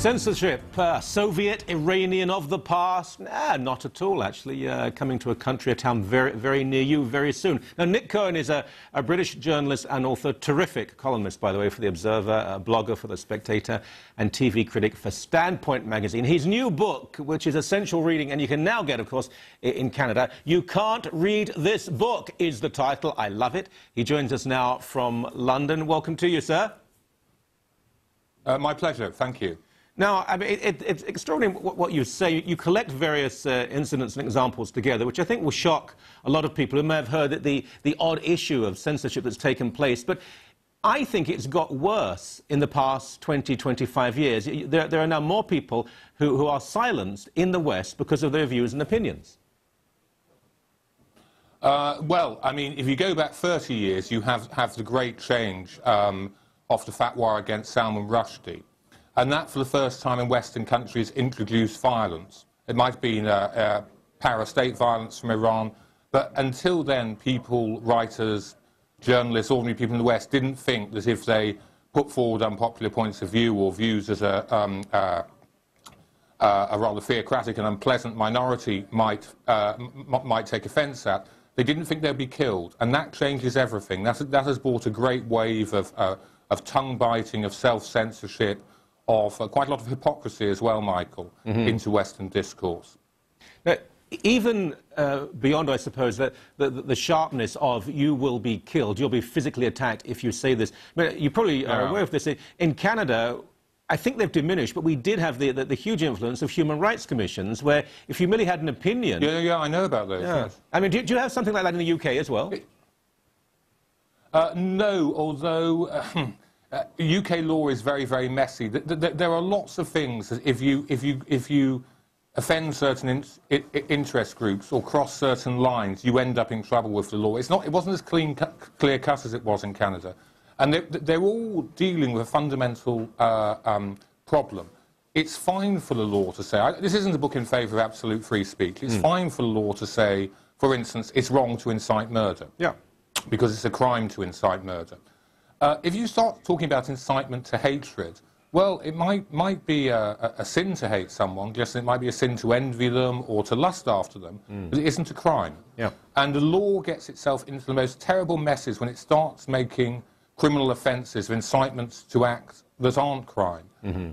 Censorship, Soviet, Iranian of the past? Nah, not at all, actually. Coming to a country, a town very near you very soon. Now, Nick Cohen is a British journalist and author, terrific columnist, by the way, for The Observer, a blogger for The Spectator, and TV critic for Standpoint magazine. His new book, which is essential reading, and you can now get, of course, in Canada, You Can't Read This Book, is the title. I love it. He joins us now from London. Welcome to you, sir. My pleasure. Thank you. Now, I mean, it's extraordinary what you say. You collect various incidents and examples together, which I think will shock a lot of people who may have heard that the odd issue of censorship that's taken place. But I think it's got worse in the past 20, 25 years. There are now more people who are silenced in the West because of their views and opinions. Well, I mean, if you go back 30 years, you have the great change of the fatwa against Salman Rushdie. And that, for the first time in Western countries, introduced violence. It might have been para-state violence from Iran, but until then, people, writers, journalists, ordinary people in the West didn't think that if they put forward unpopular points of view or views as a rather theocratic and unpleasant minority might take offence at, they didn't think they'd be killed. And that changes everything. That has brought a great wave of tongue-biting, of self-censorship, of quite a lot of hypocrisy as well, Michael, into Western discourse. Now, even beyond, I suppose, the sharpness of you will be killed, you'll be physically attacked if you say this. I mean, you probably are aware of this. In Canada, I think they've diminished, but we did have the huge influence of human rights commissions, where if you merely had an opinion... Yeah, I know about those. Yeah. Yes. I mean, do you have something like that in the UK as well? No, although... UK law is very messy. There are lots of things that if you offend certain interest groups or cross certain lines, you end up in trouble with the law. It wasn't as clear cut as it was in Canada, and they're all dealing with a fundamental problem. It's fine for the law to say, this isn't a book in favour of absolute free speech. It's fine for the law to say, for instance, it's wrong to incite murder. Yeah. Because it's a crime to incite murder. If you start talking about incitement to hatred, well, it might be a sin to hate someone, just it might be a sin to envy them or to lust after them, but it isn't a crime. Yeah. And the law gets itself into the most terrible messes when it starts making criminal offences of incitements to acts that aren't crime.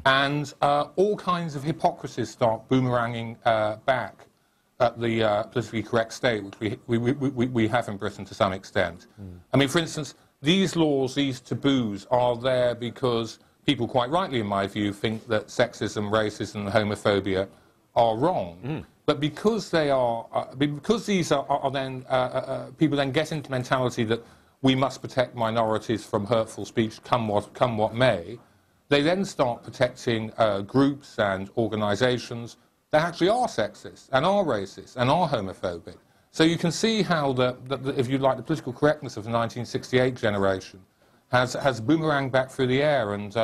And all kinds of hypocrisies start boomeranging back at the politically correct state, which we have in Britain to some extent. I mean, for instance, these laws, these taboos, are there because people, quite rightly in my view, think that sexism, racism and homophobia are wrong. But because they are, because these are then, people then get into the mentality that we must protect minorities from hurtful speech, come what may, they then start protecting groups and organisations that actually are sexist and are racist and are homophobic. So you can see how, if you like, the political correctness of the 1968 generation has boomeranged back through the air and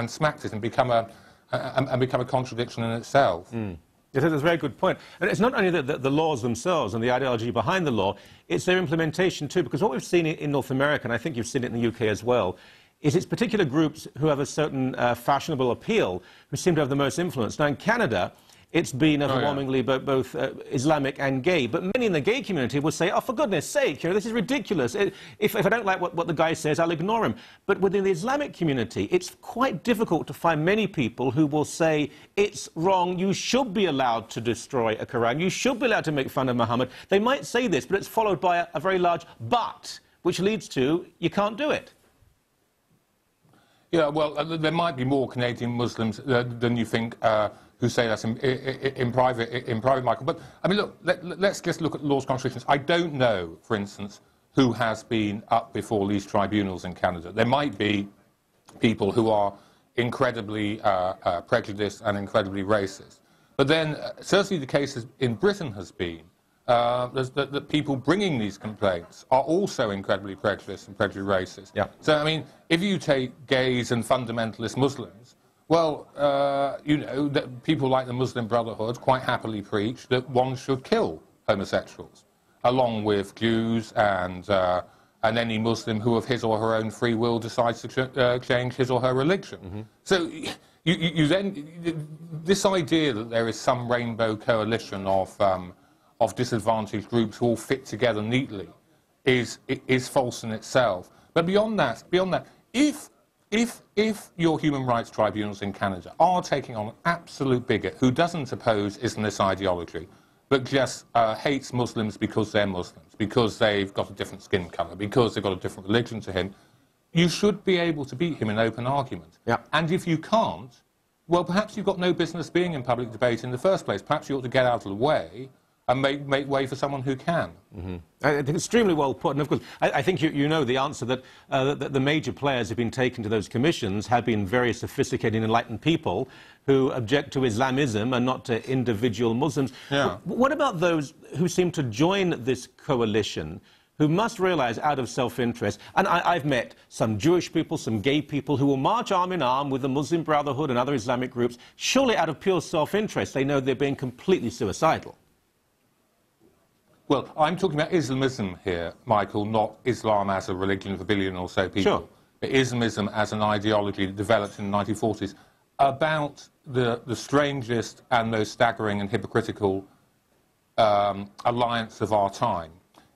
smacked it and become a contradiction in itself. That's a very good point. And it's not only the laws themselves and the ideology behind the law, it's their implementation too, because what we've seen in North America, and I think you've seen it in the UK as well, is it's particular groups who have a certain fashionable appeal who seem to have the most influence. Now, in Canada, it's been overwhelmingly both Islamic and gay. But many in the gay community will say, oh, for goodness sake, this is ridiculous. If I don't like what the guy says, I'll ignore him. But within the Islamic community, it's quite difficult to find many people who will say, it's wrong, you should be allowed to destroy a Quran, you should be allowed to make fun of Muhammad. They might say this, but it's followed by a very large but, which leads to, you can't do it. Yeah, well, there might be more Canadian Muslims than you think who say that in private, Michael. But, I mean, look, let's just look at the law's contradictions. I don't know, for instance, who has been up before these tribunals in Canada. There might be people who are incredibly prejudiced and incredibly racist. But then, certainly the case in Britain has been that people bringing these complaints are also incredibly prejudiced and prejudiced racist. Yeah. So, I mean, if you take gays and fundamentalist Muslims, well, that people like the Muslim Brotherhood quite happily preach that one should kill homosexuals, along with Jews and and any Muslim who of his or her own free will decides to change his or her religion. Mm-hmm. So you then, this idea that there is some rainbow coalition of disadvantaged groups who all fit together neatly is false in itself. But beyond that, if your human rights tribunals in Canada are taking on an absolute bigot who doesn't oppose Islamist ideology, but just hates Muslims because they're Muslims, because they've got a different skin colour, because they've got a different religion to him, you should be able to beat him in open argument. Yeah. And if you can't, well, perhaps you've got no business being in public debate in the first place. Perhaps you ought to get out of the way and make way for someone who can. Mm-hmm. I think extremely well put. And of course, I think you know the answer, that the major players who've been taken to those commissions have been very sophisticated, enlightened people who object to Islamism and not to individual Muslims. Yeah. What about those who seem to join this coalition, who must realise out of self-interest, and I've met some Jewish people, some gay people who will march arm in arm with the Muslim Brotherhood and other Islamic groups, surely out of pure self-interest. They know they're being completely suicidal. Well, I'm talking about Islamism here, Michael, not Islam as a religion of a billion or so people. Sure. But Islamism as an ideology that developed in the 1940s about the strangest and most staggering and hypocritical alliance of our time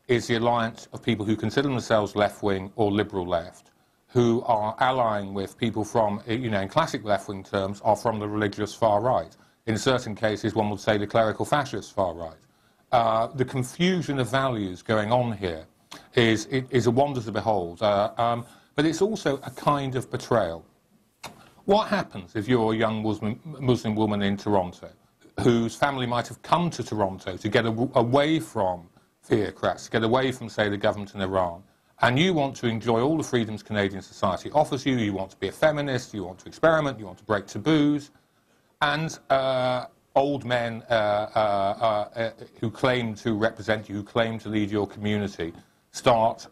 is the alliance of people who consider themselves left-wing or liberal left, who are allying with people from, in classic left-wing terms, are from the religious far right. In certain cases, one would say the clerical fascist far right. The confusion of values going on here is a wonder to behold, but it's also a kind of betrayal. What happens if you're a young Muslim woman in Toronto whose family might have come to Toronto to get away from theocrats, to get away from, say, the government in Iran, and you want to enjoy all the freedoms Canadian society offers you, you want to be a feminist, you want to experiment, you want to break taboos, and old men who claim to represent you, who claim to lead your community, start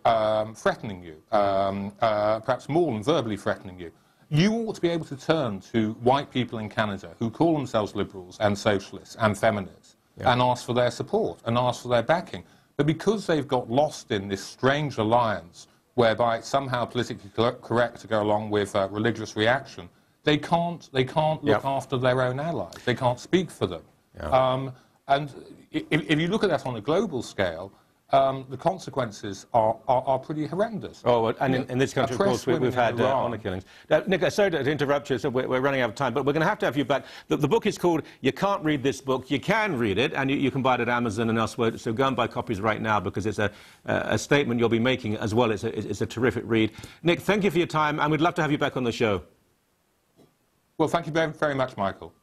threatening you, perhaps more than verbally threatening you. You ought to be able to turn to white people in Canada who call themselves liberals and socialists and feminists and ask for their support and ask for their backing. But because they've got lost in this strange alliance whereby it's somehow politically correct to go along with religious reaction, they can't look after their own allies. They can't speak for them. Yeah. And if you look at that on a global scale, the consequences are pretty horrendous. Oh, and in this country, of course, we've had honour killings. Nick, sorry to interrupt you, so we're running out of time, but we're going to have you back. The book is called You Can't Read This Book. You can read it, and you can buy it at Amazon and elsewhere, so go and buy copies right now, because it's a statement you'll be making as well. It's a terrific read. Nick, thank you for your time, and we'd love to have you back on the show. Well, thank you very, very much, Michael.